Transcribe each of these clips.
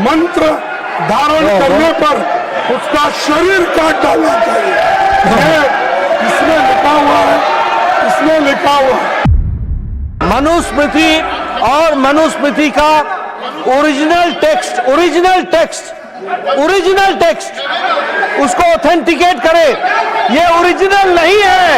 मंत्र धारण करने पर उसका शरीर काट डालना चाहिए। ये इसमें लिखा हुआ है, इसमें लिखा हुआ है। मनुस्मृति और मनुस्मृति का ओरिजिनल टेक्स्ट उसको ऑथेंटिकेट करे, ये ओरिजिनल नहीं है।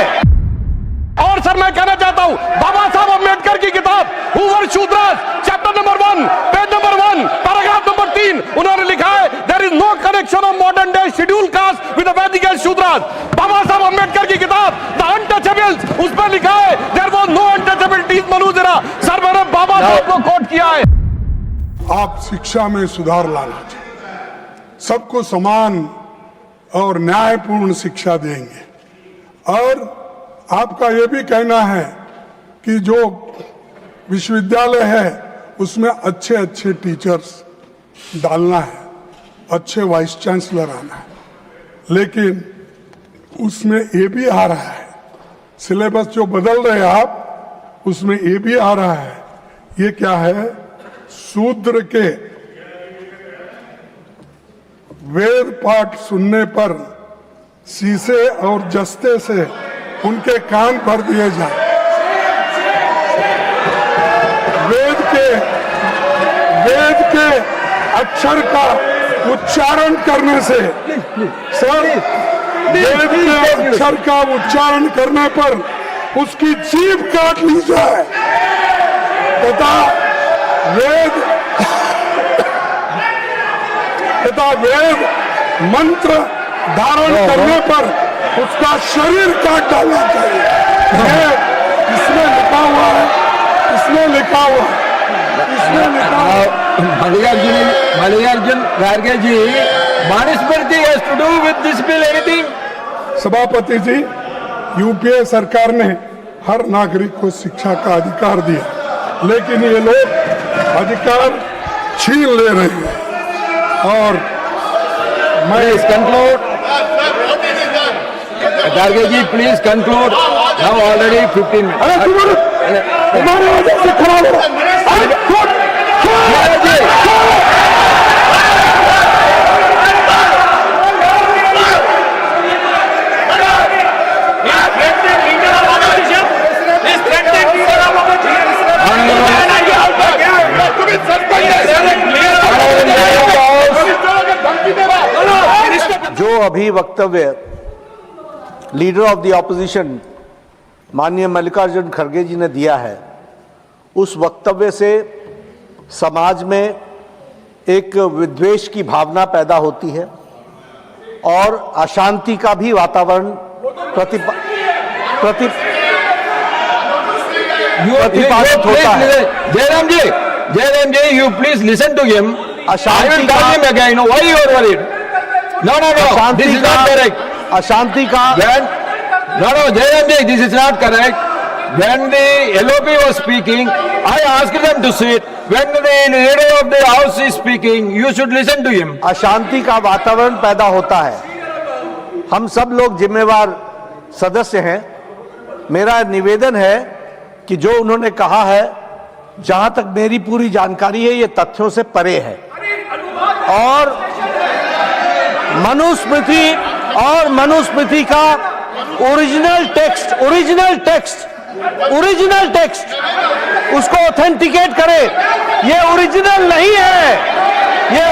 और सर मैं कहना चाहता हूं, बाबा साहब अम्बेडकर की किताब who were Shudras, chapter number 1, page number 1, paragraph number 3, उन्होंने लिखा है there is no connection of modern day schedule caste with the Vedic Shudras. Baba Saheb Ambedkar की किताब द अनटचेबल्स, उस पर लिखा है देयर वाज नो अनटचेबिलिटीज मनुजरा। सर मैंने बाबा साहब को कोट किया है। आप शिक्षा में सुधार लाना चाहिए, सबको समान और न्यायपूर्ण शिक्षा देंगे। और आपका यह भी कहना है कि जो विश्वविद्यालय है उसमें अच्छे अच्छे टीचर्स डालना है, अच्छे वाइस चांसलर आना है, लेकिन उसमें ये भी आ रहा है, सिलेबस जो बदल रहे हैं आप, उसमें ये भी आ रहा है। ये क्या है? शूद्र के वेद पाठ सुनने पर शीशे और जस्ते से उनके कान भर दिए जाए। वेद के अक्षर का उच्चारण करने से, सर, वेद के अक्षर का उच्चारण करने पर उसकी जीभ काट ली जाए तथा वेद मंत्र धारण करने पर उसका शरीर काट डालना चाहिए। ये इसमें लिखा हुआ है, इसमें लिखा हुआ है, इसमें लिखा हुआ है। मल्लिकार्जुन खड़गे ji, Manusmriti has to do with this bill anything? सभापति जी, यूपीए सरकार ने हर नागरिक को शिक्षा का अधिकार दिया, लेकिन ये लोग अधिकार छीन ले रहे हैं। और मैं कंक्लूड, खड़गे ji please conclude, now already 15 minute. अरे तुम्हारे वजह से खराब हो। जो अभी वक्तव्य लीडर ऑफ द ऑपोजिशन माननीय मल्लिकार्जुन खड़गे जी ने दिया है, उस वक्तव्य से समाज में एक विद्वेष की भावना पैदा होती है और अशांति का भी वातावरण प्रतिपादित होता है। जयराम जी, you please listen to him. I will call him again. Why you are worried? No. This is not correct. अशांति का No, Jayram ji, this is not correct. When the LOP was speaking, I asked them to sit. When the leader of the house is speaking, you should listen to him. अशांति का वातावरण पैदा होता है। हम सब लोग जिम्मेवार सदस्य हैं। मेरा निवेदन है कि जो उन्होंने कहा है, जहां तक मेरी पूरी जानकारी है, ये तथ्यों से परे है। और मनुस्मृति का ओरिजिनल टेक्स्ट उसको ऑथेंटिकेट करे, ये ओरिजिनल नहीं है। ये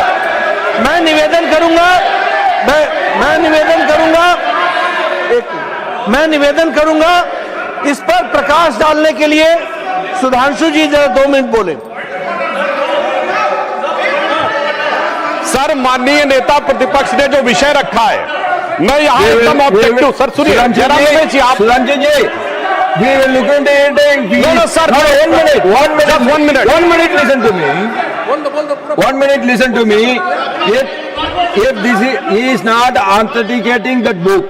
मैं निवेदन करूंगा इस पर प्रकाश डालने के लिए सुधांशु जी जरा 2 मिनट बोले। सर, माननीय नेता प्रतिपक्ष ने जो विषय रखा है, मैं यहाँ एकदम ऑब्जेक्टिव। सर सुनिए, सुधांशु जी, we will look into it. No, sir. One minute. Listen to me. 1 minute. Listen to me. If he is not authenticating that book,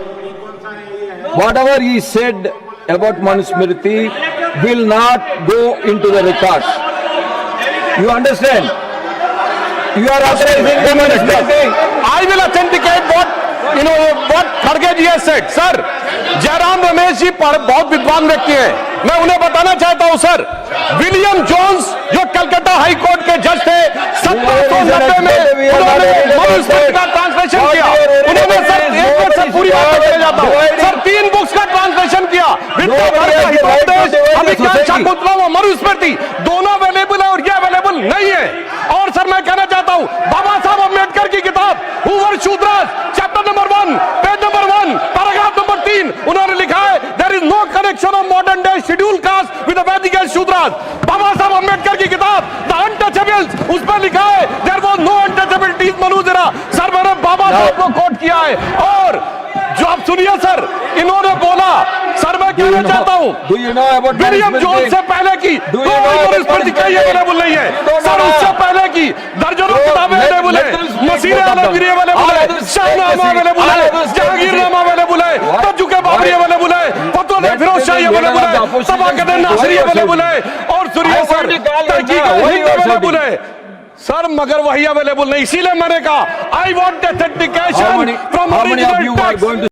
whatever he said about Manusmriti will not go into the records. You understand? You are authorizing the Manusmriti. I will authenticate what खड़गे ji has said. Sir, Jairam Ramesh ji बहुत विद्वान व्यक्ति हैं, मैं उन्हें बताना चाहता हूं सर, विलियम जोन्स जो कलकत्ता हाई कोर्ट के जज थे 1790 में उन्होंने मनुस्मृति का ट्रांसलेशन किया, उन्होंने सर एक मिनट सर पूरी बात चले जाता हूँ सर, 3 बुक्स का ट्रांसलेशन किया, अभिज्ञान शाकुंतलम और मनुस्मृति दोनों अवेलेबल है और ये अवेलेबल नहीं है। और सर मैं कहना चाहता हूँ बाबा साहब अम्बेडकर की किताब who were Shudras chapter number 1 page number 1 paragraph number 3 उन्होंने लिखा है there is no connection of modern day schedule caste with the Vedic age Shudras. Baba Saheb Ambedkar की किताब द अनटचेबल्स उस पर लिखा है देयर वाज नो अनटचेबिलिटीज मनुजेरा। सर मैंने बाबा साहब को कोट किया है और जो आप सुनिए सर इन्होंने बोला सर मैं कहना चाहता हूँ विलियम जोन्स से पहले की अवेलेबल नहीं है सर, उससे पहले की दर्जनों किताबें अवेलेबल है, मसीह अवेलेबल है, शाहनामा अवेलेबल है, जहांगीरनामा अवेलेबल है, तजुके बाबरी अवेलेबल है, फतवा फिरोज शाही अवेलेबल है, तबाकत नासिरी अवेलेबल है और सुनिए सर तहकीक अवेलेबल है सर, मगर वही अवेलेबल नहीं। इसीलिए मैंने कहा I want authentication from original text.